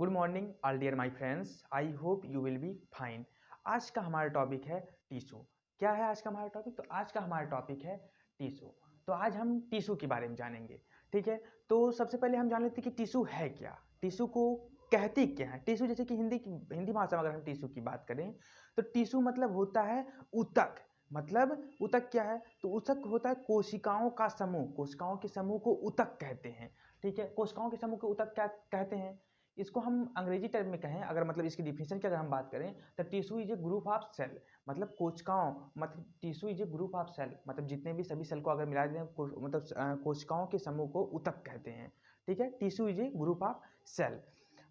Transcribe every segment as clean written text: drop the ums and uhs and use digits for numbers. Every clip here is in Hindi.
Good morning all dear my friends, I hope you will be fine. आज का हमारा टॉपिक है टिश्यू। क्या है आज का हमारा टॉपिक? तो आज का हमारा टॉपिक है टिश्यू। तो आज हम टिश्यू के बारे में जानेंगे, ठीक है। तो सबसे पहले हम जान लेते हैं कि टिश्यू है क्या, टिश्यू को कहते क्या है। टिश्यू जैसे कि हिंदी भाषा में अगर हम टिश्यू की बात करें तो टिश्यू मतलब होता है ऊतक। मतलब ऊतक क्या है? तो ऊतक होता है कोशिकाओं का समूह। कोशिकाओं के समूह को ऊतक कहते हैं, ठीक है। कोशिकाओं के समूह को ऊतक क्या कहते हैं? इसको हम अंग्रेजी टर्म में कहें, अगर मतलब इसकी डिफिनेशन की अगर हम बात करें तो tissue is a group of cell. मतलब कोशिकाओं, मतलब tissue is a group of cell, मतलब जितने भी सभी सेल को अगर मिला दें मतलब कोशिकाओं के समूह को ऊतक कहते हैं, ठीक है। Tissue is a group of cell.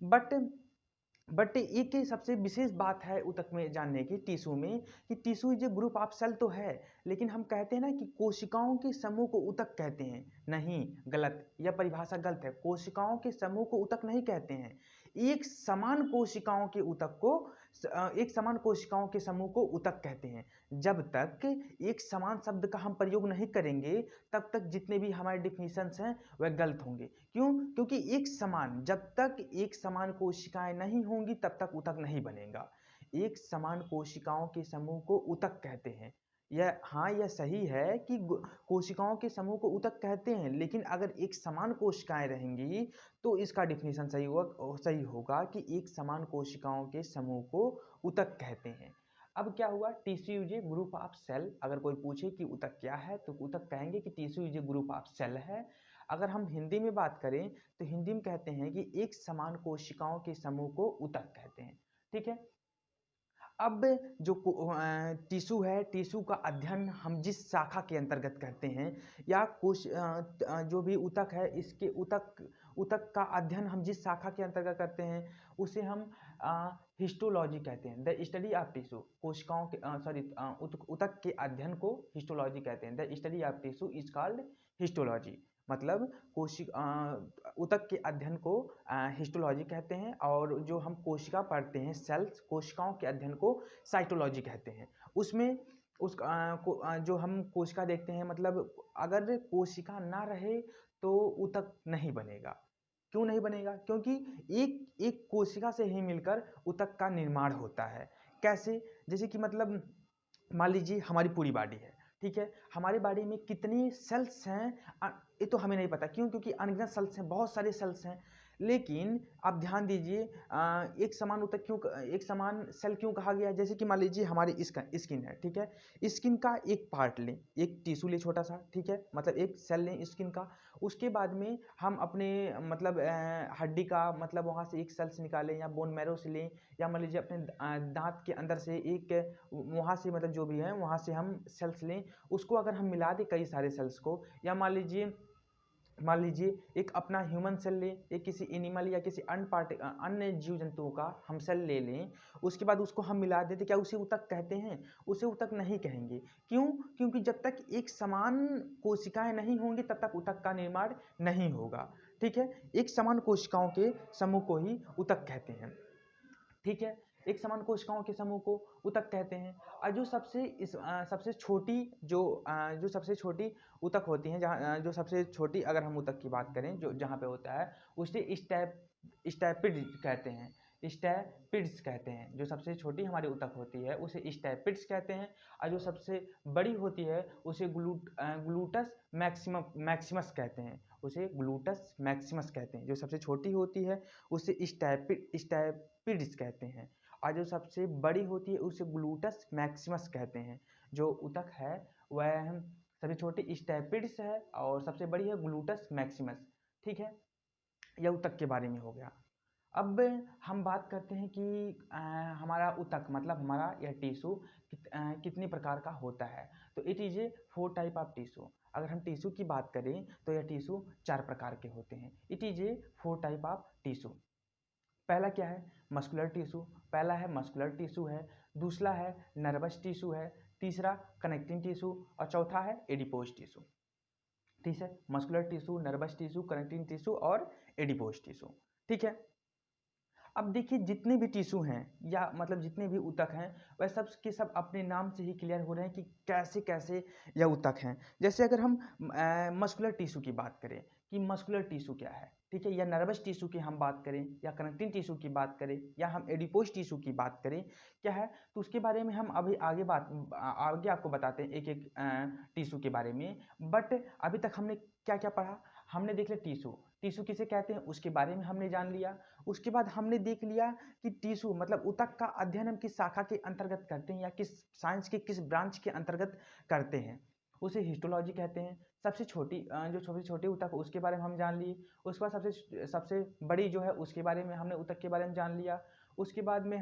But एक सबसे विशेष बात है ऊतक में जानने की, टिश्यू में, कि tissue is a group of cell तो है, लेकिन हम कहते हैं ना कि कोशिकाओं के समूह को ऊतक कहते हैं। नहीं, गलत, यह परिभाषा गलत है। कोशिकाओं के समूह को ऊतक नहीं कहते हैं। एक समान कोशिकाओं के ऊतक को एक समान कोशिकाओं के समूह को ऊतक कहते हैं। जब तक एक समान शब्द का हम प्रयोग नहीं करेंगे तब तक जितने भी हमारे डिफिनीशंस हैं वह गलत होंगे। क्यों? क्योंकि जब तक एक समान कोशिकाएं नहीं होंगी तब तक ऊतक नहीं बनेगा। एक समान कोशिकाओं के समूह को ऊतक कहते हैं। यह सही है कि कोशिकाओं के समूह को ऊतक कहते हैं, लेकिन अगर एक समान कोशिकाएं रहेंगी तो इसका डिफिनीशन सही होगा कि एक समान कोशिकाओं के समूह को ऊतक कहते हैं। अब क्या हुआ? Tissue is a group of cell. अगर कोई पूछे कि ऊतक क्या है तो ऊतक कहेंगे कि tissue is a group of cell है। अगर हम हिंदी में बात करें तो हिंदी में कहते हैं कि एक समान कोशिकाओं के समूह को ऊतक कहते हैं, ठीक है। अब जो टिश्यू है, टिश्यू का अध्ययन हम जिस शाखा के अंतर्गत करते हैं या जो भी ऊतक है, इसके ऊतक का अध्ययन हम जिस शाखा के अंतर्गत करते हैं उसे हम हिस्टोलॉजी कहते हैं। द स्टडी ऑफ टिश्यू, कोशिकाओं के ऊतक के अध्ययन को हिस्टोलॉजी कहते हैं। The study of tissue is called histology. मतलब ऊतक के अध्ययन को हिस्टोलॉजी कहते हैं, और जो हम कोशिका पढ़ते हैं, सेल्स, कोशिकाओं के अध्ययन को साइटोलॉजी कहते हैं। उसमें जो हम कोशिका देखते हैं, मतलब अगर कोशिका ना रहे तो ऊतक नहीं बनेगा। क्यों नहीं बनेगा? क्योंकि एक एक कोशिका से ही मिलकर ऊतक का निर्माण होता है। कैसे? जैसे कि मतलब मान लीजिए हमारी पूरी बॉडी है, ठीक है। हमारी बॉडी में कितनी सेल्स हैं ये तो हमें नहीं पता। क्यों? क्योंकि अनगिनत सेल्स हैं, बहुत सारे सेल्स हैं। लेकिन आप ध्यान दीजिए, एक समान सेल क्यों कहा गया? जैसे कि मान लीजिए हमारी स्किन है, ठीक है। स्किन का एक पार्ट लें, एक टिश्यू लें छोटा सा, ठीक है, मतलब एक सेल लें स्किन का। उसके बाद में हम अपने मतलब हड्डी का मतलब वहाँ से एक सेल्स निकालें, या बोन मैरो से लें, या मान लीजिए अपने दांत के अंदर से एक, वहाँ से मतलब जो भी है वहाँ से हम सेल्स लें। उसको अगर हम मिला दें कई सारे सेल्स को, या मान लीजिए एक अपना ह्यूमन सेल लें, एक किसी एनिमल या किसी अन्य जीव जंतुओं का हम सेल ले लें, उसके बाद उसको हम मिला दें, तो क्या उसे ऊतक कहते हैं? उसे ऊतक नहीं कहेंगे। क्यों? क्योंकि जब तक एक समान कोशिकाएं नहीं होंगी तब तक ऊतक का निर्माण नहीं होगा, ठीक है। एक समान कोशिकाओं के समूह को ही ऊतक कहते हैं, ठीक है। एक समान कोशिकाओं के समूह को ऊतक कहते हैं। और जो सबसे छोटी जो सबसे छोटी ऊतक होती हैं, जो सबसे छोटी अगर हम ऊतक की बात करें जो जहाँ पे होता है, उसे स्टैपिड कहते हैं। स्टैपिड्स कहते हैं। जो सबसे छोटी हमारी ऊतक होती है उसे स्टैपिड्स कहते हैं, और जो सबसे बड़ी होती है उसे ग्लूटस मैक्सिमस कहते हैं। उसे ग्लूटस मैक्सिमस कहते हैं। जो सबसे छोटी होती है उसे स्टैपिड्स कहते हैं, और जो सबसे बड़ी होती है उसे ग्लूटस मैक्सिमस कहते हैं। जो ऊतक है वह सबसे छोटी स्टैपिड्स है और सबसे बड़ी है ग्लूटस मैक्सिमस, ठीक है। यह ऊतक के बारे में हो गया। अब हम बात करते हैं कि हमारा ऊतक मतलब हमारा यह टिश्यू कितने प्रकार का होता है। तो it is a 4 type of tissue. अगर हम टिश्यू की बात करें तो यह टिश्यू 4 प्रकार के होते हैं। It is a 4 type of tissue. पहला क्या है? Muscular tissue. पहला है मस्कुलर टिश्यू है, दूसरा है नर्वस टिश्यू है, तीसरा कनेक्टिंग टिश्यू, और चौथा है एडिपोज टिश्यू, ठीक है। Muscular tissue, nervous tissue, connecting tissue और एडिपोज टिश्यू, ठीक है। अब देखिए जितने भी टिश्यू हैं या मतलब जितने भी ऊतक हैं वह सब के सब अपने नाम से ही क्लियर हो रहे हैं कि कैसे कैसे यह ऊतक हैं। जैसे अगर हम मस्कुलर टिश्यू की बात करें कि मस्कुलर टिश्यू क्या है, ठीक है, या नर्वस टिश्यू की हम बात करें, या कनेक्टिंग टिश्यू की बात करें, या हम एडिपोज टिश्यू की बात करें, क्या है तो उसके बारे में हम अभी आगे आपको बताते हैं एक एक टिश्यू के बारे में। बट अभी तक हमने क्या क्या पढ़ा, हमने देख लिया टिश्यू, टिश्यू किसे कहते हैं उसके बारे में हमने जान लिया। उसके बाद हमने देख लिया कि टिश्यू मतलब ऊतक का अध्ययन हम किस शाखा के अंतर्गत करते हैं, या किस साइंस के किस ब्रांच के अंतर्गत करते हैं, उसे हिस्टोलॉजी कहते हैं। सबसे छोटी जो छोटी छोटी ऊतक उसके बारे में हम जान लिए। उसके बाद सबसे सबसे बड़ी जो है उसके बारे में हमने ऊतक के बारे में जान लिया। उसके बाद में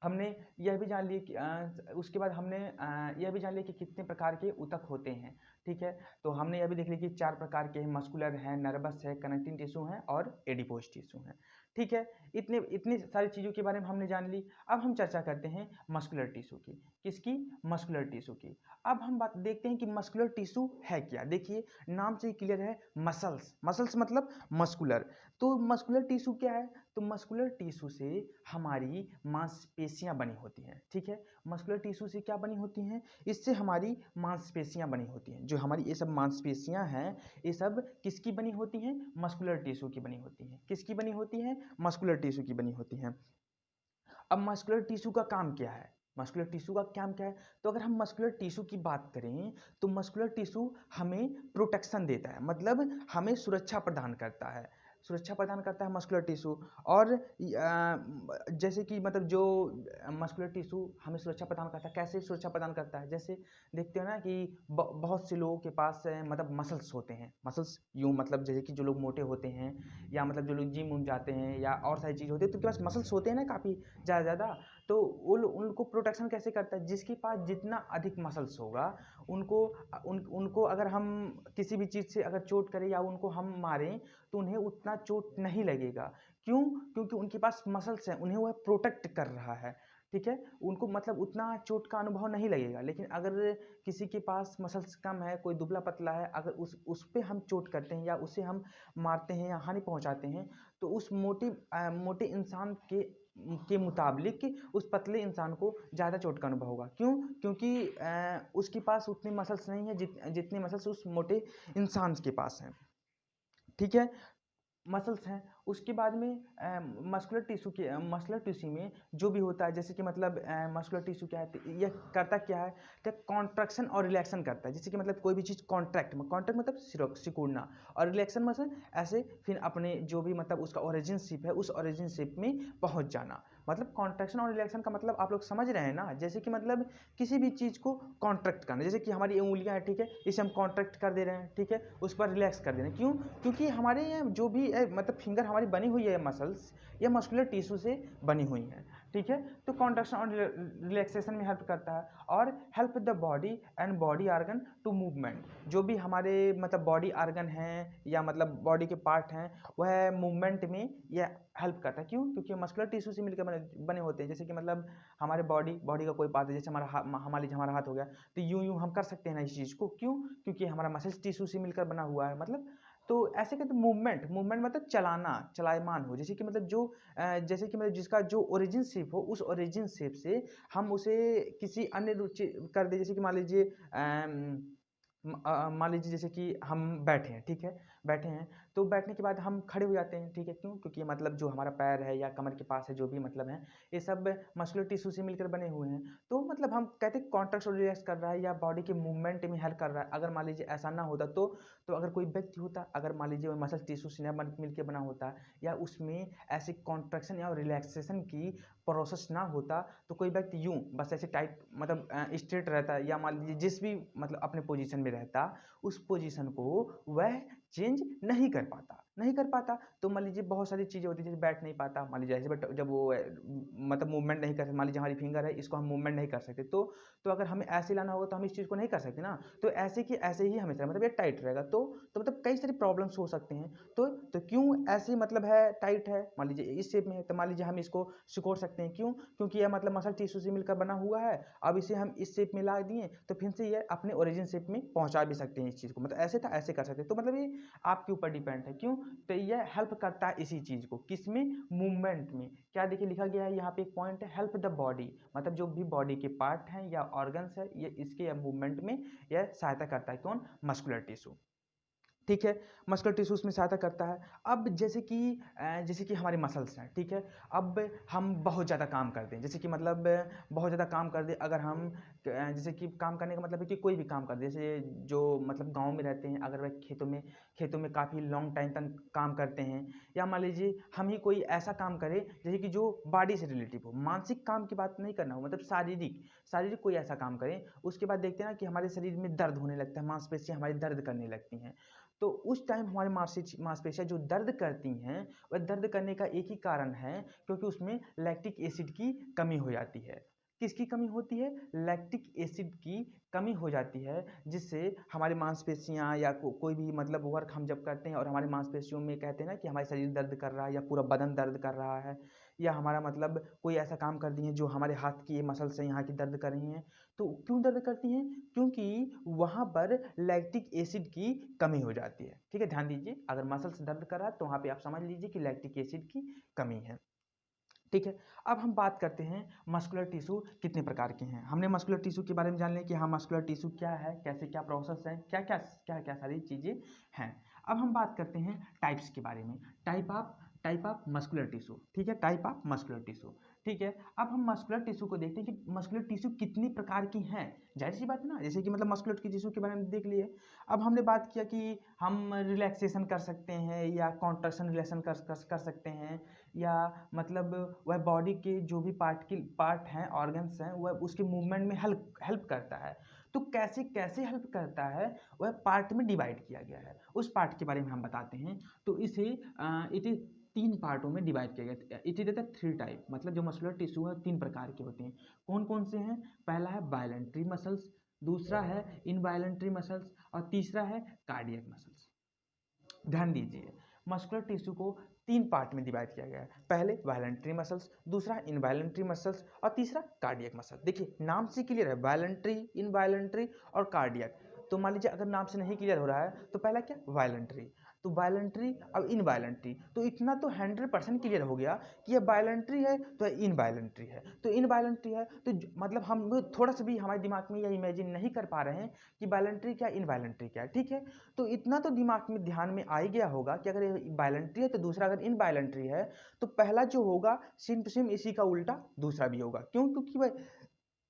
हमने यह भी जान लिया कि उसके बाद हमने यह भी जान लिया कि कितने प्रकार के ऊतक होते हैं। ठीक है, तो हमने यह भी देख लिया कि 4 प्रकार के हैं, मस्कुलर है, नर्वस है, कनेक्टिंग टिश्यू है और एडिपोज टिश्यू है। ठीक है, इतनी सारी चीज़ों के बारे में हमने जान ली। अब हम चर्चा करते हैं मस्कुलर टिश्यू की। किसकी? मस्कुलर टिश्यू की। अब हम बात देखते हैं कि मस्कुलर टिश्यू है क्या। देखिए नाम से ही क्लियर है, मसल्स, मसल्स मतलब मस्कुलर। तो मस्कुलर टिश्यू क्या है? तो मस्कुलर टिश्यू से हमारी मांसपेशियां बनी होती हैं। ठीक है, मस्कुलर टिश्यू से क्या बनी होती हैं? इससे हमारी मांसपेशियां बनी होती हैं। जो हमारी ये सब मांसपेशियां हैं, ये सब किसकी बनी होती हैं? मस्कुलर टिश्यू की बनी होती हैं। किसकी बनी होती हैं? मस्कुलर टिश्यू की बनी होती हैं। अब मस्कुलर टिश्यू का काम क्या है? मस्कुलर टिश्यू का काम क्या है? तो अगर हम मस्कुलर टिश्यू की बात करें तो मस्कुलर टिश्यू हमें प्रोटेक्शन देता है, मतलब हमें सुरक्षा प्रदान करता है। सुरक्षा प्रदान करता है मस्कुलर टिश्यू। और जैसे कि मतलब जो मस्कुलर टिश्यू हमें सुरक्षा प्रदान करता है, कैसे सुरक्षा प्रदान करता है? जैसे देखते हो ना कि बहुत से लोगों के पास मतलब मसल्स होते हैं, मसल्स यूँ मतलब जैसे कि जो लोग मोटे होते हैं, या मतलब जो लोग जिम उम जाते हैं, या और सारी चीज़ होती है, तो उनके पास मसल्स होते हैं ना काफ़ी ज़्यादा। तो उनको प्रोटेक्शन कैसे करता है? जिसके पास जितना अधिक मसल्स होगा, उनको अगर हम किसी भी चीज़ से अगर चोट करें या उनको हम मारें तो उन्हें उतना चोट नहीं लगेगा। क्यों? क्योंकि उनके पास मसल्स हैं, उन्हें वह प्रोटेक्ट कर रहा है। ठीक है, उनको मतलब उतना चोट का अनुभव नहीं लगेगा। लेकिन अगर किसी के पास मसल्स कम है, कोई दुबला पतला है, अगर उस पे हम चोट करते हैं या उसे हम मारते हैं या हानि पहुंचाते हैं, तो उस मोटे इंसान के मुताबिक उस पतले इंसान को ज़्यादा चोट का अनुभव होगा। क्यों? क्योंकि उसके पास उतने मसल्स नहीं है जितने मसल्स उस मोटे इंसान के पास हैं। ठीक है, मसल्स हैं। उसके बाद में मस्कुलर टिश्यू में जो भी होता है, जैसे कि मतलब मस्कुलर टिश्यू क्या है, तो यह करता क्या है, क्या कॉन्ट्रैक्शन और रिलैक्सन करता है। जैसे कि मतलब कोई भी चीज़ कॉन्ट्रैक्ट मतलब सिकुड़ना, और रिलैक्सन मतलब ऐसे फिर अपने जो भी मतलब उसका ओरिजिन शिप है उस ओरिजिन शिप में पहुंच जाना। मतलब कॉन्ट्रैक्शन और रिलैक्सन का मतलब आप लोग समझ रहे हैं ना। जैसे कि मतलब किसी भी चीज़ को कॉन्ट्रैक्ट करना, जैसे कि हमारी उंगलियां हैं, ठीक है, इसे हम कॉन्ट्रैक्ट कर दे रहे हैं, ठीक है, उस पर रिलैक्स कर दे रहे हैं। क्यों? क्योंकि हमारे यहाँ जो भी मतलब फिंगर हमारी बनी हुई है मसल्स, ये मस्कुलर टिश्यू से बनी हुई हैं। ठीक है, तो कॉन्ट्रैक्शन और रिलैक्सेशन में हेल्प करता है, और help the body and body organ to movement. जो भी हमारे मतलब बॉडी आर्गन हैं या मतलब बॉडी के पार्ट हैं, वह मूवमेंट में यह हेल्प करता है। क्यों? क्योंकि मस्कुलर टिश्यू से मिलकर बने होते हैं। जैसे कि मतलब हमारे बॉडी का कोई पार्ट है, जैसे हमारा लीजिए हमारा हाथ हो गया, तो यूं हम कर सकते हैं ना इस चीज़ को। क्यों? क्योंकि हमारा मसल्स टिश्यू से मिलकर बना हुआ है। मतलब तो ऐसे कहते हैं मूवमेंट मतलब चलाना, चलायमान हो। जैसे कि मतलब जैसे कि मतलब जिसका जो ओरिजिन शेप हो, उस ओरिजिन शेप से हम उसे किसी अन्य रुचि कर दे। जैसे कि मान लीजिए जैसे कि हम बैठे हैं, ठीक है, बैठे हैं, तो बैठने के बाद हम खड़े हो जाते हैं। ठीक है, क्यों? क्योंकि मतलब जो हमारा पैर है या कमर के पास है, जो भी मतलब है, ये सब मस्कुलर टिश्यू से मिलकर बने हुए हैं। तो मतलब हम कहते हैं कॉन्ट्रैक्ट और रिलैक्स कर रहा है या बॉडी के मूवमेंट में हेल्प कर रहा है। अगर मान लीजिए ऐसा ना होता तो अगर कोई व्यक्ति होता, अगर मान लीजिए वो मसल टिश्यू से मिलकर बना होता, या उसमें ऐसे कॉन्ट्रैक्शन या रिलैक्सेशन की प्रोसेस ना होता, तो कोई व्यक्ति यूं बस ऐसे टाइट मतलब स्ट्रेट रहता, या मान लीजिए जिस भी मतलब अपने पोजीशन में रहता, उस पोजीशन को वह चेंज नहीं कर पाता। तो मान लीजिए बहुत सारी चीज़ें होती है, जैसे बैठ नहीं पाता, मान लीजिए ऐसे बट जब वो मतलब मूवमेंट नहीं कर सकते, मान लीजिए हमारी फिंगर है, इसको हम मूवमेंट नहीं कर सकते, तो अगर हमें ऐसे लाना होगा तो हम इस चीज़ को नहीं कर सकते ना। तो ऐसे कि ऐसे ही हमेशा मतलब ये टाइट रहेगा, तो मतलब कई सारी प्रॉब्लम्स हो सकते हैं। तो क्यों ऐसे मतलब है, टाइट है, मान लीजिए इस शेप में है, तो मान लीजिए हम इसको सिकोड़ सकते हैं। क्यों? क्योंकि यह मतलब मसल टिश्यू से मिलकर बना हुआ है। अब इसे हम इस शेप में ला दिए तो फिर से ये अपने ओरिजिन शेप में पहुंचा भी सकते हैं इस चीज़ को। मतलब ऐसे था ऐसे कर सकते हैं। तो मतलब ये आपके ऊपर डिपेंड है। क्यों? तो ये हेल्प करता है इसी चीज़ को, किसमें? मूवमेंट में। क्या देखिए लिखा गया है यहाँ पे, एक पॉइंट है, हेल्प द बॉडी, मतलब जो भी बॉडी के पार्ट हैं या ऑर्गन्स है, ये इसके मूवमेंट में यह सहायता करता है। कौन? Muscular tissue. ठीक है। मस्कुलर टिश्यू उसमें सहायता करता है। अब जैसे कि हमारे मसल्स हैं, ठीक है। अब हम बहुत ज़्यादा काम करते हैं, जैसे कि मतलब बहुत ज़्यादा काम कर दे, अगर हम जैसे कि काम करने का मतलब है कि कोई भी काम कर दे, जैसे जो मतलब गांव में रहते हैं, अगर वह खेतों में काफ़ी लॉन्ग टाइम तक काम करते हैं, या मान लीजिए हम ही कोई ऐसा काम करें जैसे कि जो बॉडी से रिलेटिव हो, मानसिक काम की बात नहीं करना हो, मतलब शारीरिक कोई ऐसा काम करें, उसके बाद देखते हैं ना कि हमारे शरीर में दर्द होने लगता है, मांसपेशियाँ हमारी दर्द करने लगती हैं। तो उस टाइम हमारी मांसपेशियाँ जो दर्द करती हैं, वह दर्द करने का एक ही कारण है, क्योंकि उसमें लैक्टिक एसिड की कमी हो जाती है। किसकी कमी होती है? लैक्टिक एसिड की कमी हो जाती है, जिससे हमारी मांसपेशियाँ या कोई भी मतलब वर्क हम जब करते हैं और हमारी मांसपेशियों में कहते हैं ना कि हमारा शरीर दर्द कर रहा है या पूरा बदन दर्द कर रहा है, या हमारा मतलब कोई ऐसा काम कर दिए जो हमारे हाथ की मसल्स हैं यहाँ की दर्द कर रही हैं, तो क्यों दर्द करती हैं? क्योंकि वहाँ पर लैक्टिक एसिड की कमी हो जाती है। ठीक है, ध्यान दीजिए, अगर मसल्स दर्द कर रहा है तो वहाँ पे आप समझ लीजिए कि लैक्टिक एसिड की कमी है। ठीक है। अब हम बात करते हैं मस्कुलर टिश्यू कितने प्रकार के हैं। हमने मस्कुलर टिश्यू के बारे में जान लिया कि हाँ मस्कुलर टिश्यू क्या है, कैसे क्या प्रोसेस है, क्या सारी चीज़ें हैं। अब हम बात करते हैं टाइप्स के बारे में, टाइप ऑफ मस्कुलर टिश्यू। ठीक है, टाइप ऑफ मस्कुलर टिश्यू। ठीक है। अब हम मस्कुलर टिश्यू को देखते हैं कि मस्कुलर टिश्यू कितनी प्रकार की हैं। जाहिर सी बात है ना, जैसे कि मतलब मस्कुलर की टिश्यू के बारे में देख लिए। अब हमने बात किया कि हम रिलैक्सेशन कर सकते हैं या कॉन्ट्रैक्शन रिलेशन कर सकते हैं, या मतलब वह बॉडी के जो भी पार्ट हैं, ऑर्गन्स हैं, वह उसके मूवमेंट में हेल्प करता है। तो कैसे कैसे हेल्प करता है, वह पार्ट में डिवाइड किया गया है। उस पार्ट के बारे में हम बताते हैं। तो इसे इट इज 3 पार्टों में डिवाइड किया गया। इट इज द 3 टाइप, मतलब जो मस्कुलर टिश्यू है 3 प्रकार के होते हैं। कौन कौन से हैं? पहला है बायलेंट्री मसल्स, दूसरा है इनवायलेंट्री मसल्स, और तीसरा है कार्डियक मसल्स। ध्यान दीजिए, मस्कुलर टिश्यू को 3 पार्ट में डिवाइड किया गया है। पहले वायलेंट्री मसल्स, दूसरा इनवायलेंट्री मसल्स, और तीसरा कार्डियक मसल। देखिए नाम से क्लियर है, वायलेंट्री, इनवायलेंट्री और कार्डियक। तो मान लीजिए अगर नाम से नहीं क्लियर हो रहा है तो पहला क्या? वायलेंट्री, तो वायलेंट्री और इनवायलेंट्री। तो इतना तो 100% क्लियर हो गया कि ये वायलेंट्री है तो इनवायलेंट्री है। तो इनवायलेंट्री है तो मतलब हम थोड़ा सा भी हमारे दिमाग में यह इमेजिन नहीं कर पा रहे हैं कि वायलेंट्री क्या इनवायलेंट्री क्या है। ठीक है, तो इतना तो दिमाग में ध्यान में आ ही गया होगा कि अगर ये बायलेंट्री है तो दूसरा अगर इनवायलेंट्री है, तो पहला जो होगा सेम टू सेम इसी का उल्टा दूसरा भी होगा। क्यों? क्योंकि वह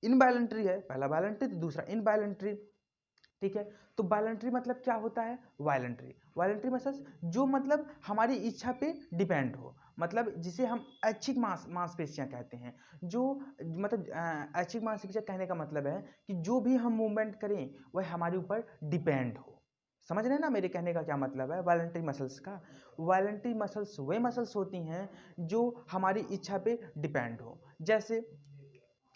इनवायलेंट्री है, पहला वायलेंट्री तो दूसरा इनवायलेंट्री। ठीक है, तो वायलेंट्री मतलब क्या होता है? वायलेंट्री मतलब जो मतलब हमारी इच्छा पे डिपेंड हो, मतलब जिसे हम ऐच्छिक मांसपेशियां कहते हैं। जो मतलब ऐच्छिक मांसपेशियां कहने का मतलब है कि जो भी हम मूवमेंट करें वह हमारे ऊपर डिपेंड हो। समझ रहे हैं ना मेरे कहने का क्या मतलब है वायलेंट्री मसल्स का? वायलेंट्री मसल्स वे मसल्स होती हैं जो हमारी इच्छा पे डिपेंड हो। जैसे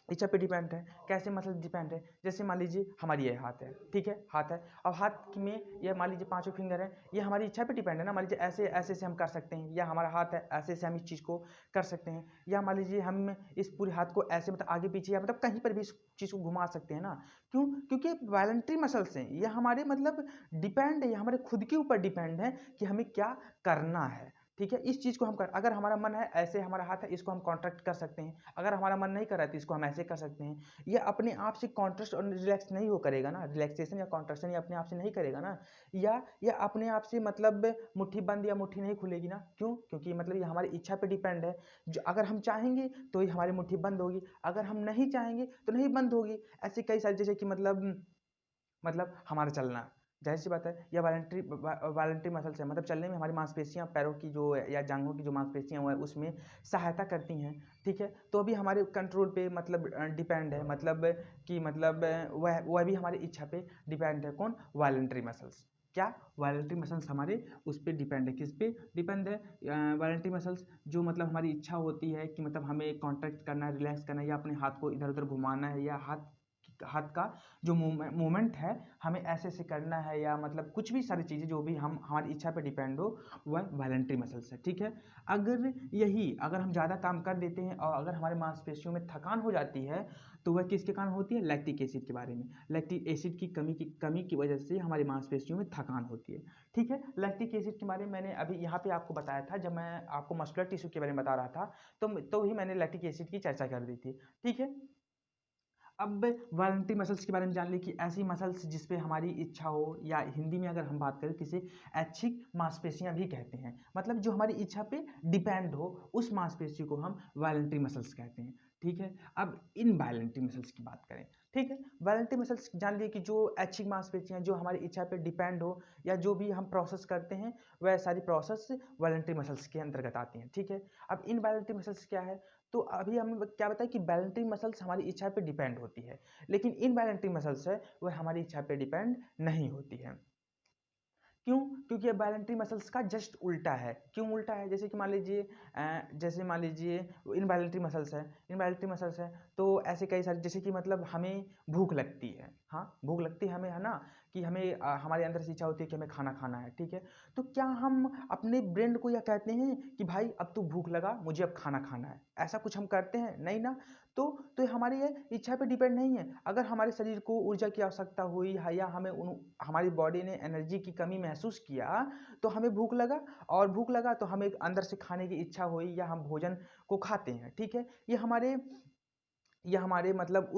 इच्छा पे डिपेंड है, कैसे मतलब डिपेंड है? जैसे मान लीजिए हमारी ये हाथ है, ठीक है, हाथ है। अब हाथ में ये मान लीजिए 5 फिंगर है, ये हमारी इच्छा पे डिपेंड है ना। मान लीजिए ऐसे ऐसे से हम कर सकते हैं, या हमारा हाथ है ऐसे से हम इस चीज़ को कर सकते हैं, या मान लीजिए हम इस पूरे हाथ को ऐसे मतलब आगे पीछे या मतलब कहीं पर भी इस चीज़ को घुमा सकते हैं ना। क्यों? क्योंकि वॉलंटरी मसल्स हैं, ये हमारे मतलब डिपेंड है, ये हमारे खुद के ऊपर डिपेंड है कि हमें क्या करना है। ठीक है, इस चीज़ को हम कर, अगर हमारा मन है ऐसे हमारा हाथ है इसको हम कॉन्ट्रैक्ट कर सकते हैं, अगर हमारा मन नहीं कर रहा है तो इसको हम ऐसे कर सकते हैं। ये अपने आप से कॉन्ट्रैक्ट और रिलैक्स नहीं हो करेगा ना, रिलैक्सेशन या कॉन्ट्रैक्शन ये अपने आप से नहीं करेगा ना, या ये अपने आप से मतलब मुट्ठी बंद या मुट्ठी नहीं खुलेगी ना। क्यों? क्योंकि मतलब ये हमारी इच्छा पे डिपेंड है। जो अगर हम चाहेंगे तो ये हमारी मुट्ठी बंद होगी, अगर हम नहीं चाहेंगे तो नहीं बंद होगी। ऐसे कई सारे जैसे कि मतलब हमारा चलना, जाहिर सी बात है यह वॉलंटरी मसल्स है, मतलब चलने में हमारी मांसपेशियां, पैरों की जो या जांघों की जो मांसपेशियां हैं उसमें सहायता करती हैं। ठीक है, तो अभी हमारे कंट्रोल पे मतलब डिपेंड है, मतलब कि मतलब वह भी हमारी इच्छा पे डिपेंड है। कौन? Voluntary muscles. क्या? वॉलंटरी मसल्स हमारे उस पर डिपेंड है। किस पे डिपेंड है? वॉलंटरी मसल्स जो मतलब हमारी इच्छा होती है कि मतलब हमें कॉन्ट्रैक्ट करना है, रिलैक्स करना है, या अपने हाथ को इधर उधर घुमाना है, या हाथ का जो मूवमेंट है हमें ऐसे ऐसे करना है, या मतलब कुछ भी सारी चीज़ें जो भी हम हमारी इच्छा पे डिपेंड हो, वह वॉलंटरी मसल्स है। ठीक है, अगर हम ज़्यादा काम कर देते हैं और अगर हमारे मांसपेशियों में थकान हो जाती है, तो वह किसके कारण होती है? लैक्टिक एसिड के बारे में। लैक्टिक एसिड की कमी की वजह से हमारी मांसपेशियों में थकान होती है। ठीक है, लैक्टिक एसिड के बारे में मैंने अभी यहाँ पे आपको बताया था, जब मैं आपको मस्कुलर टिश्यू के बारे में बता रहा था तो ही मैंने लैक्टिक एसिड की चर्चा कर दी थी। ठीक है, अब वॉलंटरी मसल्स के बारे में जान ली कि ऐसी मसल्स जिस पे हमारी इच्छा हो, या हिंदी में अगर हम बात करें तो इसे ऐच्छिक मांसपेशियां भी कहते हैं, मतलब जो हमारी इच्छा पे डिपेंड हो उस मांसपेशी को हम वॉलंटरी मसल्स कहते हैं। ठीक है, अब इन वॉलंटरी मसल्स की बात करें। ठीक है, वॉलंटरी मसल्स जान लिए कि जो ऐच्छिक मांसपेशियां जो हमारी इच्छा पे डिपेंड हो, या जो भी हम प्रोसेस करते हैं वह सारी प्रोसेस वॉलंटरी मसल्स के अंतर्गत आती हैं। ठीक है, अब इन वॉलंटरी मसल्स क्या है, तो अभी हमने क्या बताया कि वॉलंटरी मसल्स हमारी इच्छा पे डिपेंड होती है, लेकिन इनवॉलंटरी मसल्स है वह हमारी इच्छा पे डिपेंड नहीं होती है। क्यों? क्योंकि ये वॉलंटरी मसल्स का जस्ट उल्टा है। क्यों उल्टा है? जैसे कि मान लीजिए इनवॉलंटरी मसल्स है, इनवॉलंटरी मसल्स है तो ऐसे कई सारे, जैसे कि मतलब हमें भूख लगती है, हाँ भूख लगती है हमें, है ना, कि हमें हमारे अंदर से इच्छा होती है कि हमें खाना खाना है। ठीक है, तो क्या हम अपने ब्रेन को यह कहते हैं कि भाई अब तू भूख लगा, मुझे अब खाना खाना है, ऐसा कुछ हम करते हैं? नहीं ना। तो हमारी ये इच्छा पे डिपेंड नहीं है। अगर हमारे शरीर को ऊर्जा की आवश्यकता हुई या हमारी बॉडी ने एनर्जी की कमी महसूस किया, तो हमें भूख लगा, और भूख लगा तो हमें अंदर से खाने की इच्छा हुई या हम भोजन को खाते हैं। ठीक है, ये हमारे मतलब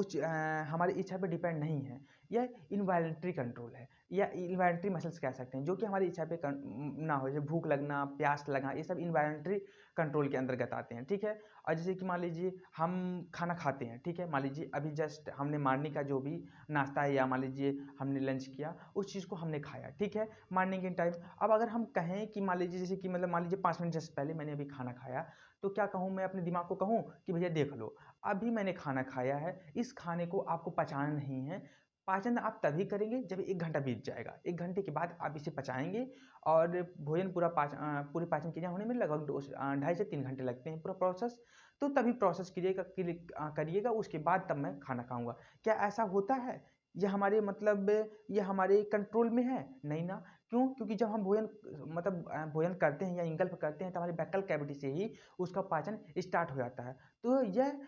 हमारी इच्छा पे डिपेंड नहीं है, यह इनवॉलंटरी कंट्रोल है, या इनवॉलंटरी मसल्स कह सकते हैं, जो कि हमारी इच्छा पे ना हो, जैसे भूख लगना, प्यास लगना, ये सब इनवॉलंटरी कंट्रोल के अंतर्गत आते हैं। ठीक है, और जैसे कि मान लीजिए हम खाना खाते हैं। ठीक है, मान लीजिए अभी जस्ट हमने मॉर्निंग का जो भी नाश्ता है, या मान लीजिए हमने लंच किया, उस चीज़ को हमने खाया। ठीक है, मॉर्निंग के टाइम। अब अगर हम कहें कि मान लीजिए, जैसे कि मतलब मान लीजिए 5 मिनट जस्ट पहले मैंने अभी खाना खाया, तो क्या कहूँ मैं अपने दिमाग को, कहूँ कि भैया देख लो, अभी मैंने खाना खाया है, इस खाने को आपको पचाना नहीं है। पाचन आप तभी करेंगे जब 1 घंटा बीत जाएगा, 1 घंटे के बाद आप इसे पचाएंगे, और भोजन पूरे पाचन क्रिया होने में लगभग 2.5 से 3 घंटे लगते हैं पूरा प्रोसेस। तो तभी प्रोसेस करिएगा, उसके बाद तब मैं खाना खाऊंगा। क्या ऐसा होता है? ये हमारे कंट्रोल में है? नहीं ना। क्यों? क्योंकि जब हम भोजन करते हैं या इंगल्प करते हैं, तो हमारे बैकल कैविटी से ही उसका पाचन स्टार्ट हो जाता है। तो यह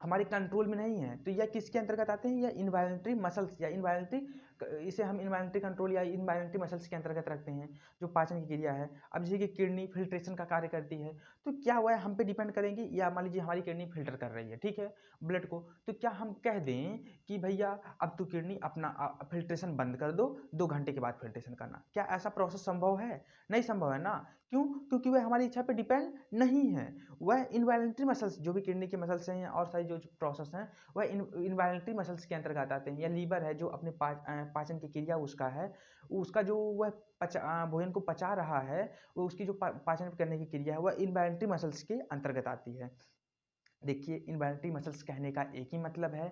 हमारे कंट्रोल में नहीं है। तो यह किसके अंतर्गत आते हैं? यह इनवॉलंटरी मसल्स, या इसे हम इनवॉलंटरी कंट्रोल या इनवॉलंटरी मसल्स के अंतर्गत रखते हैं, जो पाचन की क्रिया है। अब जैसे कि किडनी फिल्ट्रेशन का कार्य करती है, तो क्या वह हम पे डिपेंड करेंगी, या मान लीजिए हमारी किडनी फिल्टर कर रही है, ठीक है, ब्लड को, तो क्या हम कह दें कि भैया अब तू किडनी अपना फिल्ट्रेशन बंद कर दो, 2 घंटे के बाद फिल्ट्रेशन करना? क्या ऐसा प्रोसेस संभव है? नहीं संभव है ना। क्यों? क्योंकि वह हमारी इच्छा पर डिपेंड नहीं है। वह इनवॉलंटरी मसल्स, जो भी किडनी के मसल्स हैं और सारी जो प्रोसेस हैं, वह इनवॉलंटरी मसल्स के अंतर्गत आते हैं। या लीवर है, जो अपने पाचन की क्रिया उसका है, उसका जो वह भोजन को पचा रहा है, वो उसकी जो पाचन करने की क्रिया है, वह इनवॉलंटरी मसल्स के अंतर्गत आती है। देखिए, इनवॉलंटरी मसल्स कहने का एक ही मतलब है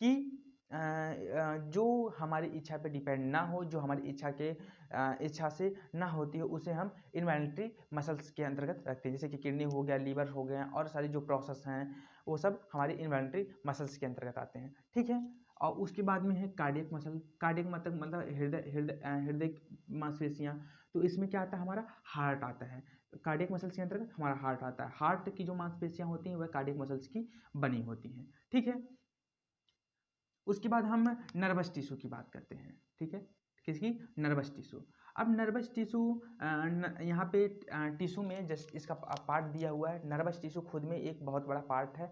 कि जो हमारी इच्छा पे डिपेंड ना हो, जो हमारी इच्छा से ना होती हो, उसे हम इनवॉलंटरी मसल्स के अंतर्गत रखते हैं। जैसे कि किडनी हो गया, लीवर हो गया, और सारी जो प्रोसेस हैं वो सब हमारी इनवॉलंटरी मसल्स के अंतर्गत आते हैं। ठीक है, और उसके बाद में है कार्डियक मसल। कार्डियक मतलब हृदय की मांसपेशियाँ। तो इसमें क्या आता है? हमारा हार्ट आता है। कार्डियक मसल्स के अंतर्गत हमारा हार्ट आता है। हार्ट की जो मांसपेशियाँ होती हैं वह कार्डियक मसल्स की बनी होती हैं। ठीक है, उसके बाद हम नर्वस टिश्यू की बात करते हैं। ठीक है, किसकी? Nervous tissue. अब नर्वस टिश्यू, यहाँ पे टिश्यू में जस्ट इसका पार्ट दिया हुआ है। नर्वस टिश्यू खुद में एक बहुत बड़ा पार्ट है,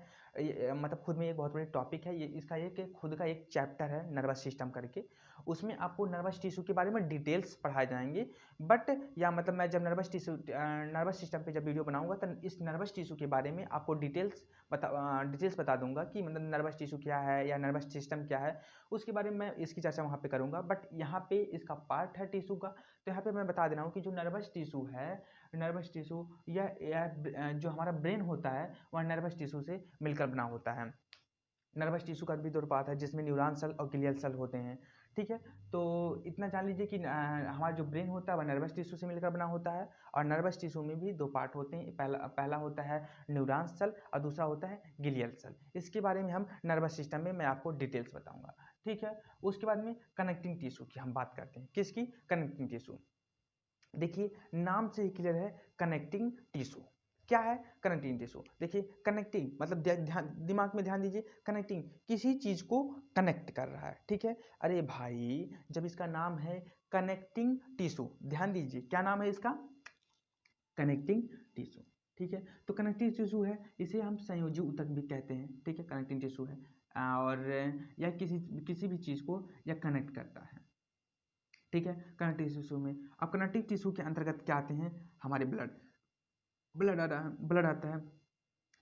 मतलब खुद में एक बहुत बड़ी टॉपिक है। ये इसका खुद का एक चैप्टर है, नर्वस सिस्टम करके। उसमें आपको नर्वस टिश्यू के बारे में डिटेल्स पढ़ाए जाएंगे। बट या मतलब मैं जब नर्वस सिस्टम पे जब वीडियो बनाऊंगा, तो इस नर्वस टिश्यू के बारे में आपको डिटेल्स बता दूंगा कि मतलब नर्वस टिश्यू क्या है या नर्वस सिस्टम क्या है। उसके बारे में मैं इसकी चर्चा वहाँ पे करूँगा। बट यहाँ पे इसका पार्ट है टिश्यू का, तो यहाँ पे मैं बता दे रहा हूँ कि जो नर्वस टिश्यू है, नर्वस टिश्यू जो हमारा ब्रेन होता है, वह नर्वस टिश्यू से मिलकर बना होता है। नर्वस टिश्यू का भी दो पार्ट है, जिसमें न्यूरॉन सेल और ग्लियल सेल होते हैं। ठीक है, तो इतना जान लीजिए कि हमारा जो ब्रेन होता है वह नर्वस टिश्यू से मिलकर बना होता है। और नर्वस टिश्यू में भी 2 पार्ट होते हैं। पहला होता है न्यूरॉन सेल, और दूसरा होता है ग्लियल सेल। इसके बारे में हम नर्वस सिस्टम में मैं आपको डिटेल्स बताऊंगा। ठीक है, उसके बाद में कनेक्टिंग टिश्यू की हम बात करते हैं। किसकी? Connecting tissue. देखिए, नाम से ही क्लियर है, कनेक्टिंग टिश्यू। क्या है कनेक्टिंग टिश्यू? देखिए, कनेक्टिंग मतलब दिमाग में ध्यान दीजिए, कनेक्टिंग किसी चीज को कनेक्ट कर रहा है। ठीक है, अरे भाई, जब इसका नाम है कनेक्टिंग टिश्यू, ध्यान दीजिए क्या नाम है इसका? Connecting tissue. ठीक है। तो कनेक्टिव टिश्यू है, इसे हम संयोजी ऊतक भी कहते हैं, ठीक है। कनेक्टिव टिश्यू है और यह किसी भी चीज़ को यह कनेक्ट करता है, ठीक है। कनेक्टिव टिश्यू में अब कनेक्टिव टिश्यू के अंतर्गत क्या आते हैं, हमारे ब्लड आता है।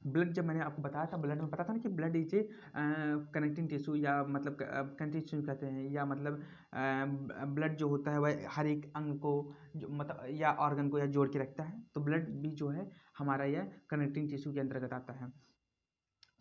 ब्लड जब मैंने आपको बताया था, ब्लड में पता था ना कि blood is a connecting tissue, या मतलब कनेक्टिव टिश्यू कहते हैं, या मतलब ब्लड जो होता है वह हर एक अंग को जो मतलब या ऑर्गन को या जोड़ के रखता है। तो ब्लड भी जो है हमारा यह कनेक्टिंग टिश्यू के अंतर्गत आता है।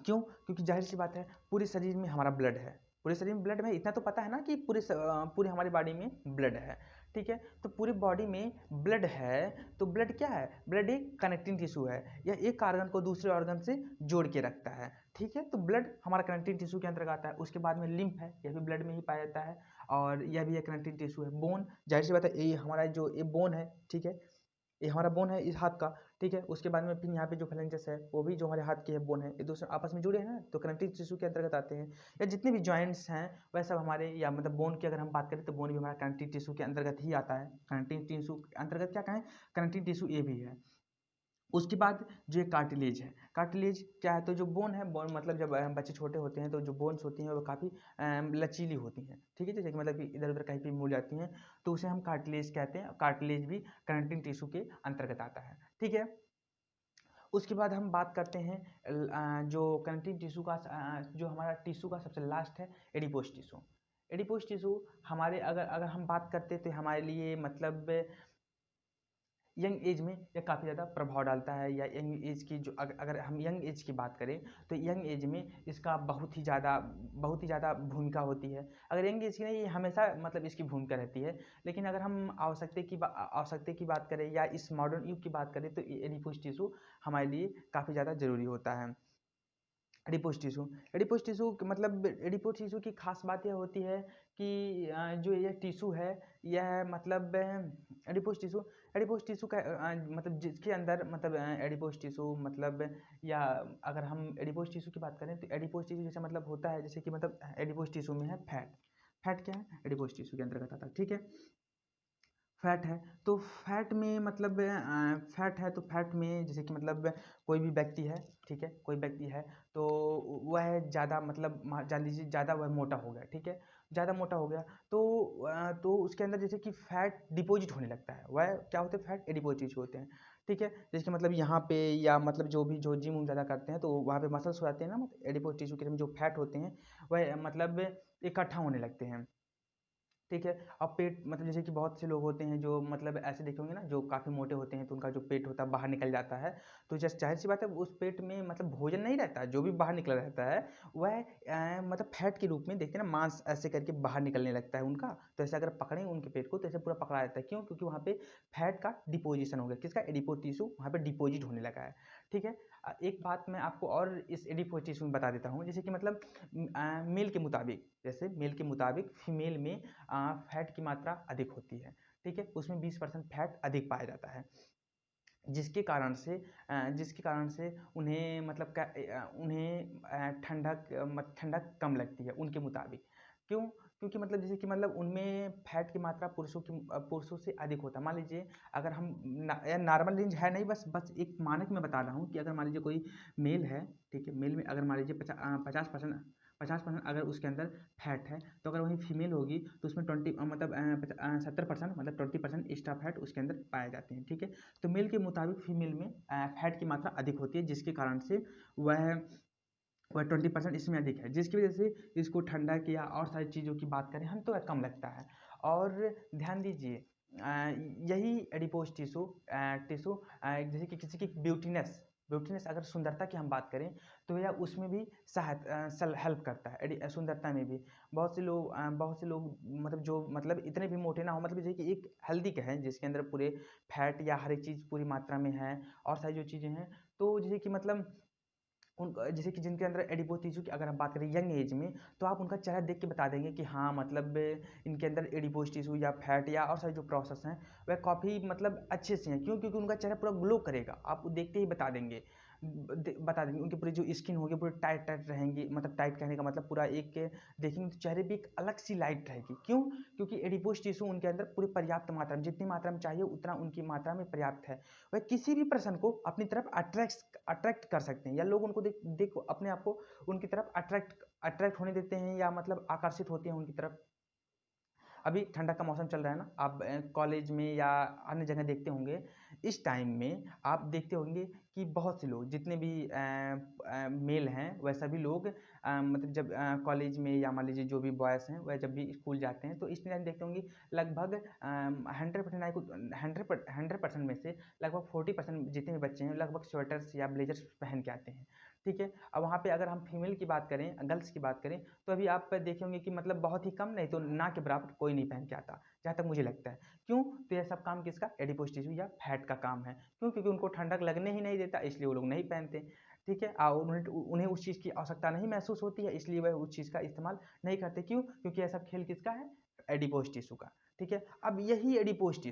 क्यों? क्योंकि जाहिर सी बात है, पूरे शरीर में हमारा ब्लड है, पूरे शरीर में ब्लड में इतना तो पता है ना कि पूरे हमारी बॉडी में ब्लड है, ठीक है। तो पूरी बॉडी में ब्लड है, तो ब्लड क्या है, ब्लड एक कनेक्टिंग टिश्यू है, यह एक ऑर्गन को दूसरे ऑर्गन से जोड़ के रखता है, ठीक है। तो ब्लड हमारा कनेक्टिंग टिश्यू के अंतर्गत आता है। उसके बाद में लिम्फ है, यह भी ब्लड में ही पाया जाता है और यह भी एक कनेक्टिंग टिश्यू है। बोन, जाहिर सी बात है, ये हमारा जो ये बोन है, ठीक है, ये हमारा बोन है इस हाथ का, ठीक है। उसके बाद में फिर यहाँ पे जो फ्लेंजेस है वो भी जो हमारे हाथ के है बोन है, ये दूसरे आपस में जुड़े हैं ना, तो कनेक्टिव टिश्यू के अंतर्गत आते हैं। या जितने भी जॉइंट्स हैं वह सब हमारे, या मतलब बोन की अगर हम बात करें तो बोन भी हमारा कनेक्टिव टिश्यू के अंतर्गत ही आता है। कनेक्टिव टिश्यू के अंतर्गत क्या कहें, कनेक्टिव टिश्यू ये भी है। उसके बाद जो ये कार्टिलेज है, कार्टिलेज क्या है, तो जो बोन है, बोन मतलब जब बच्चे छोटे होते हैं तो जो बोन्स होती हैं वो काफ़ी लचीली होती हैं, ठीक है, जैसे कि मतलब कि इधर उधर कहीं भी मूव जाती हैं, तो उसे हम कार्टिलेज कहते हैं। कार्टिलेज भी कनेक्टिंग टिश्यू के अंतर्गत आता है, ठीक है। उसके बाद हम बात करते हैं जो कनेक्टिव टिश्यू का जो हमारा टिश्यू का सबसे लास्ट है, एडिपोज टिश्यू। एडिपोज टिश्यू हमारे अगर अगर हम बात करते तो हमारे लिए मतलब यंग एज में यह काफ़ी ज़्यादा प्रभाव डालता है, या यंग एज की जो अगर हम यंग एज की बात करें तो यंग एज में इसका बहुत ही ज़्यादा भूमिका होती है। अगर यंग एज की नहीं, ये हमेशा मतलब इसकी भूमिका रहती है। लेकिन अगर हम आवश्यकता की बात करें या इस मॉडर्न युग की बात करें तो एडिपोज टिश्यू हमारे लिए काफ़ी ज़्यादा ज़रूरी होता है। एडिपोज टिश्यू, एडिपोज टिश्यू मतलब एडिपोज टिश्यू की खास बात यह होती है कि जो यह टिश्यू है, यह मतलब एडिपोज टिश्यू का मतलब जिसके अंदर मतलब एडिपोज टिश्यू मतलब, या अगर हम एडिपोज टिश्यू की बात करें तो एडिपोज टिश्यू जैसे मतलब होता है, जैसे कि मतलब एडिपोज टिश्यू में है फैट। फैट क्या है, एडिपोज टिश्यू के अंतर्गत आता है, ठीक है। फैट है, तो फैट में मतलब फैट है, तो फैट में जैसे कि मतलब कोई भी व्यक्ति है, ठीक है, कोई व्यक्ति है तो वह ज़्यादा मतलब जान लीजिए ज़्यादा वह मोटा हो गया, ठीक है, ज़्यादा मोटा हो गया तो उसके अंदर जैसे कि फैट डिपॉजिट होने लगता है, वह क्या होते हैं, फैट डिपॉजिट होते हैं, ठीक है। जैसे कि मतलब यहाँ पे या मतलब जो जिम उम ज़्यादा करते हैं तो वहाँ पे मसल्स हो जाते हैं ना, मतलब एडिपोज टिश्यू के जो फैट होते हैं वह मतलब इकट्ठा होने लगते हैं, ठीक है। अब पेट मतलब जैसे कि बहुत से लोग होते हैं जो मतलब ऐसे देखे होंगे ना, जो काफ़ी मोटे होते हैं तो उनका जो पेट होता है बाहर निकल जाता है, तो जैसे जाहिर सी बात है उस पेट में मतलब भोजन नहीं रहता है, जो भी बाहर निकल रहता है वह मतलब फैट के रूप में देखते हैं ना, मांस ऐसे करके बाहर निकलने लगता है उनका। तो ऐसे अगर पकड़ें उनके पेट को तो ऐसे पूरा पकड़ा जाता है, क्यों, क्योंकि वहाँ पे फैट का डिपोजिशन हो गया, किसका, एडिपोज टिश्यू वहाँ पे डिपोजिट होने लगा है, ठीक है। एक बात मैं आपको और इस एडिपोज टिश्यू में बता देता हूँ, जैसे कि मतलब मेल के मुताबिक, जैसे मेल के मुताबिक फीमेल में फैट की मात्रा अधिक होती है, ठीक है, उसमें 20% फैट अधिक पाया जाता है, जिसके कारण से उन्हें मतलब उन्हें ठंडक कम लगती है उनके मुताबिक। क्यों? क्योंकि मतलब जैसे कि मतलब उनमें फैट की मात्रा पुरुषों से अधिक होता है। मान लीजिए अगर हम नॉर्मल रेंज है नहीं, बस एक मानक में बता रहा हूँ कि अगर मान लीजिए कोई मेल है, ठीक है, मेल में अगर मान लीजिए 50% अगर उसके अंदर फैट है, तो अगर वहीं फीमेल होगी तो उसमें 70% मतलब 20% एक्स्ट्रा फैट उसके अंदर पाए जाते हैं, ठीक है। तो मेल के मुताबिक फीमेल में फैट की मात्रा अधिक होती है, जिसके कारण से वह 20% इसमें अधिक है, जिसकी वजह से इसको ठंडक या और सारी चीज़ों की बात करें हम तो कम लगता है। और ध्यान दीजिए यही एडिपोज टिश्यू जैसे कि किसी की ब्यूटीनेस अगर सुंदरता की हम बात करें तो यह उसमें भी हेल्प करता है, सुंदरता में भी। बहुत से लोग मतलब जो मतलब इतने भी मोटे ना हो, मतलब जैसे कि एक हेल्दी कहें जिसके अंदर पूरे फैट या हर एक चीज़ पूरी मात्रा में है और सारी जो चीज़ें हैं, तो जैसे कि मतलब उन जैसे कि जिनके अंदर एडिपोज टिश्यू की अगर हम बात करें यंग एज में, तो आप उनका चेहरा देख के बता देंगे कि हाँ मतलब इनके अंदर एडिपोज टिश्यू या फैट या और सारे जो प्रोसेस हैं वह काफ़ी मतलब अच्छे से हैं। क्यों? क्योंकि उनका चेहरा पूरा ग्लो करेगा, आप देखते ही बता देंगे। बता देंगे उनकी पूरी जो स्किन होगी पूरी टाइट टाइट रहेंगी, मतलब टाइट कहने का मतलब पूरा एक देखेंगे तो चेहरे पे एक अलग सी लाइट रहेगी। क्यों? क्योंकि एडिपोज टिश्यू उनके अंदर पूरी पर्याप्त मात्रा में, जितनी मात्रा में चाहिए उतना उनकी मात्रा में पर्याप्त है। वह किसी भी पर्सन को अपनी तरफ अट्रैक्ट कर सकते हैं, या लोग उनको देख अपने आप को उनकी तरफ अट्रैक्ट होने देते हैं, या मतलब आकर्षित होते हैं उनकी तरफ। अभी ठंडा का मौसम चल रहा है ना, आप कॉलेज में या अन्य जगह देखते होंगे, इस टाइम में आप देखते होंगे कि बहुत से लोग जितने भी मेल हैं वह सभी लोग मतलब जब कॉलेज में या मान लीजिए जो भी बॉयज़ हैं वह जब भी स्कूल जाते हैं तो इस टाइम देखते होंगे लगभग 100% में से लगभग 40% जितने भी बच्चे हैं लगभग स्वेटर्स या ब्लेजर्स पहन के आते हैं। ठीक है, अब वहाँ पे अगर हम फीमेल की बात करें, गर्ल्स की बात करें, तो अभी आप देखे होंगे कि मतलब बहुत ही कम, नहीं तो ना के बराबर कोई नहीं पहन के आता, जहाँ तक मुझे लगता है। क्यों? तो यह सब काम किसका? एडिपोज टिश्यू या फैट का काम है। क्यों? क्योंकि उनको ठंडक लगने ही नहीं देता, इसलिए वो लोग नहीं पहनते। ठीक है, और उन्हें उस चीज़ की आवश्यकता नहीं महसूस होती है, इसलिए वह उस चीज़ का इस्तेमाल नहीं करते। क्यों? क्योंकि यह सब खेल किसका है? एडिपोज टिश्यू का। ठीक है, अब यही एडिपोज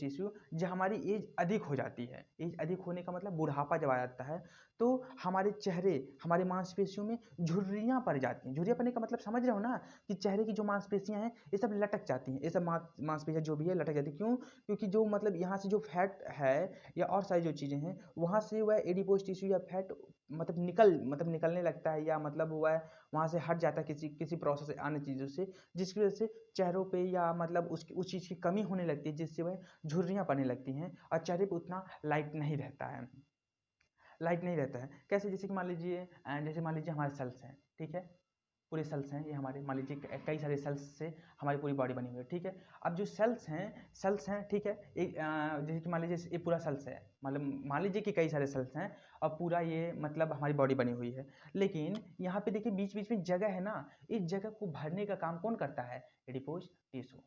टिश्यू जब हमारी एज अधिक हो जाती है, एज अधिक होने का मतलब बुढ़ापा जब आ जाता है, तो हमारे चेहरे, हमारे मांसपेशियों में झुर्रियाँ पड़ जाती हैं। झुर्रियाँ पड़ने का मतलब समझ रहे हो ना, कि चेहरे की जो मांसपेशियाँ हैं ये सब लटक जाती हैं, ये सब मांसपेशियाँ जो भी है लटक जाती है। क्यों? क्योंकि जो मतलब यहाँ से जो फैट है या और सारी जो चीज़ें हैं वहाँ से वह एडिपोज टिश्यू या फैट मतलब निकलने लगता है, या मतलब वह वहाँ से हट जाता है किसी किसी प्रोसेस से, अन्य चीज़ों से, जिसकी वजह से चेहरों पे या मतलब उस चीज़ की कमी होने लगती है, जिससे वह झुर्रियाँ पड़ने लगती हैं और चेहरे पे उतना लाइट नहीं रहता है। कैसे? जैसे कि मान लीजिए जैसे मान लीजिए हमारे सेल्स हैं, ठीक है, पूरे सेल्स हैं ये हमारे, मान लीजिए कई सारे सेल्स से हमारी पूरी बॉडी बनी हुई है। ठीक है, अब जो सेल्स हैं ठीक है, एक जैसे कि मान लीजिए ये पूरा सेल्स है, मतलब मान लीजिए कि कई सारे सेल्स हैं और पूरा ये मतलब हमारी बॉडी बनी हुई है। लेकिन यहाँ पे देखिए बीच बीच में जगह है ना, इस जगह को भरने का काम कौन करता है? Adipose tissue.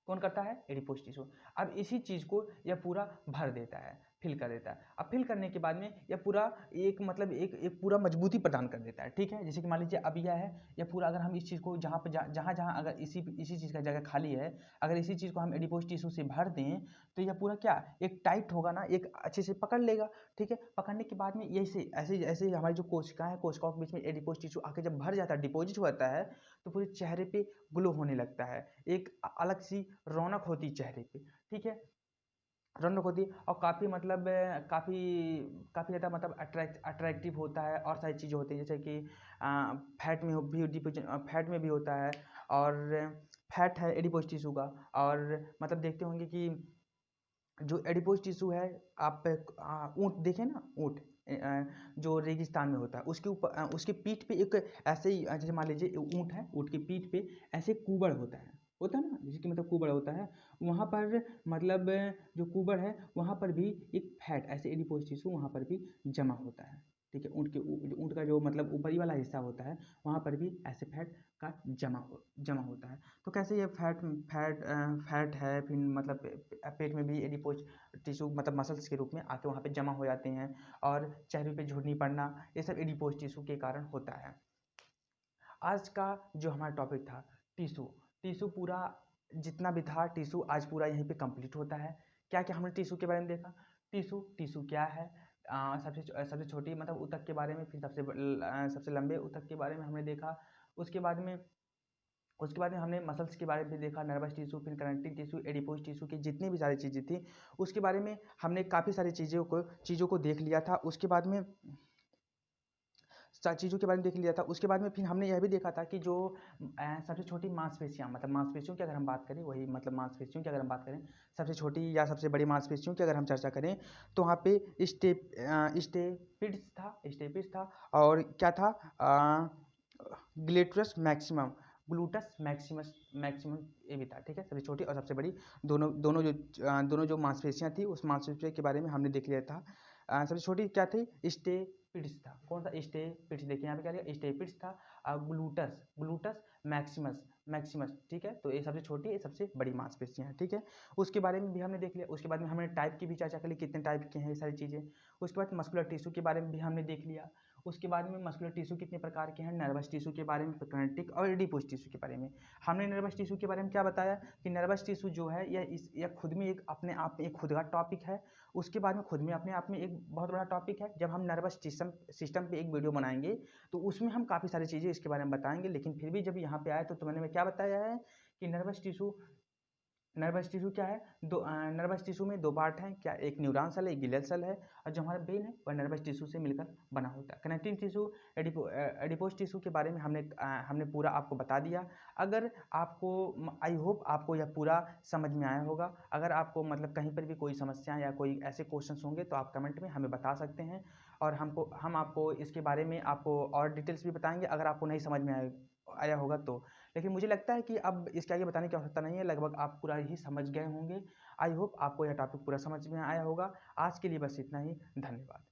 कौन करता है? Adipose tissue. अब इसी चीज़ को यह पूरा भर देता है, फिल कर देता है। अब फिल करने के बाद में यह पूरा एक मतलब एक पूरा मजबूती प्रदान कर देता है। ठीक है, जैसे कि मान लीजिए अब यह है, यह पूरा अगर हम इस चीज़ को जहाँ पे जहाँ जहाँ अगर इसी चीज़ का जगह खाली है, अगर इसी चीज़ को हम एडिपोज टिश्यू से भर दें, तो यह पूरा क्या एक टाइट होगा ना, एक अच्छे से पकड़ लेगा। ठीक है, पकड़ने के बाद में यही से ऐसे ऐसे ही हमारी जो कोशिकाएं हैं, कोशिकाओं के बीच में एडिपोज टिश्यू आके जब भर जाता है, डिपॉजिट होता है, तो पूरे चेहरे पे ग्लो होने लगता है, एक अलग सी रौनक होती चेहरे पे। ठीक है, रौनक होती है और काफ़ी मतलब काफ़ी काफ़ी ज़्यादा मतलब अट्रैक्टिव होता है, और सारी चीज़ें होती हैं जैसे कि फैट में भी फैट में भी होता है, और फैट है एडिपोज टिश्यू का। और मतलब देखते होंगे कि जो एडिपोज टिश्यू है, आप ऊँट देखें ना, ऊँट जो रेगिस्तान में होता है उसके ऊपर उसके पीठ पे एक ऐसे ही जैसे मान लीजिए ऊँट है, ऊँट की पीठ पे ऐसे कुबड़ होता है ना, जैसे कि मतलब कुबड़ होता है, वहाँ पर मतलब जो कुबड़ है वहाँ पर भी एक फैट ऐसे एडिपोज टिश्यू वहाँ पर भी जमा होता है। ठीक है, ऊँट का जो मतलब ऊपरी वाला हिस्सा होता है वहाँ पर भी ऐसे फैट का जमा होता है। तो कैसे ये फैट है, फिर मतलब पेट में भी एडिपोज टिश्यू मतलब मसल्स के रूप में आके वहाँ पे जमा हो जाते हैं, और चेहरे पे झुर्री पड़ना, ये सब एडिपोज टिश्यू के कारण होता है। आज का जो हमारा टॉपिक था टिश्यू, टिश्यू पूरा जितना भी था टिश्यू आज पूरा यहीं पे कंप्लीट होता है। क्या क्या हमने टिश्यू के बारे में देखा? टिश्यू क्या है? सबसे छोटी मतलब ऊतक के बारे में, फिर सबसे लंबे ऊतक के बारे में हमने देखा। उसके बाद में हमने मसल्स के बारे में भी देखा, नर्वस टिश्यू, फिर कनेक्टिव टिश्यू, एडिपोज टिश्यू की जितनी भी सारी चीज़ें थी उसके बारे में हमने काफ़ी सारी चीज़ों को देख लिया था। उसके बाद में चीज़ों के बारे में देख लिया था। उसके बाद में फिर हमने यह भी देखा था कि जो सबसे छोटी मांसपेशियाँ, मतलब मांसपेशियों की अगर हम बात करें, वही मतलब मांसपेशियों की अगर हम बात करें, सबसे छोटी या सबसे बड़ी मांसपेशियों की अगर हम चर्चा करें, तो वहाँ पे स्टेपिड्स था, और क्या था ग्लेटरस मैक्सिमम, ग्लूटस मैक्सिमम ये भी था। ठीक है, सबसे छोटी और सबसे बड़ी दोनों जो मांसपेशियाँ थी उस मांसपेशियों के बारे में हमने देख लिया था। सबसे छोटी क्या थी? स्टेपिड्स था। कौन सा? स्टेपिड्स। देखिए यहाँ पे क्या लिखा, स्टेपिड्स था। ग्लूटस, ग्लूटस मैक्सिमस, मैक्सिमस, ठीक है। तो ये सबसे छोटी, ये सबसे बड़ी मांसपेशियाँ हैं, ठीक है। उसके बारे में भी हमने देख लिया। उसके बाद में हमने टाइप की भी चर्चा कर ली, कितने टाइप के हैं ये सारी चीज़ें। उसके बाद मस्कुलर टिश्यू के बारे में भी हमने देख लिया। उसके बाद में मस्कुलर टिश्यू कितने प्रकार के हैं, नर्वस टिश्यू के बारे में, कनेक्टिक और एडिपोज टिश्यू के बारे में। हमने नर्वस टिश्यू के बारे में क्या बताया कि नर्वस टिश्यू जो है यह खुद में एक अपने आप में एक खुद का टॉपिक है। उसके बाद में खुद में अपने आप में एक बहुत बड़ा टॉपिक है। जब हम नर्वस सिस्टम पे एक वीडियो बनाएंगे तो उसमें हम काफ़ी सारी चीज़ें इसके बारे में बताएंगे, लेकिन फिर भी जब यहाँ पे आए तो मैंने क्या बताया है कि नर्वस टिश्यू क्या है, नर्वस टिश्यू में दो पार्ट हैं क्या, एक न्यूरॉन सेल है, एक ग्लियल सेल है, और जो हमारा ब्रेन है वह नर्वस टिश्यू से मिलकर बना होता है। कनेक्टिंग टिश्यू, एडिपोज टिश्यू के बारे में हमने पूरा आपको बता दिया। अगर आपको, आई होप आपको यह पूरा समझ में आया होगा। अगर आपको मतलब कहीं पर भी कोई समस्या या कोई ऐसे क्वेश्चंस होंगे तो आप कमेंट में हमें बता सकते हैं, और हम आपको इसके बारे में आपको और डिटेल्स भी बताएंगे अगर आपको नहीं समझ में आया होगा तो। लेकिन मुझे लगता है कि अब इसके आगे बताने की आवश्यकता नहीं है, लगभग आप पूरा ही समझ गए होंगे। आई होप आपको यह टॉपिक पूरा समझ में आया होगा। आज के लिए बस इतना ही, धन्यवाद।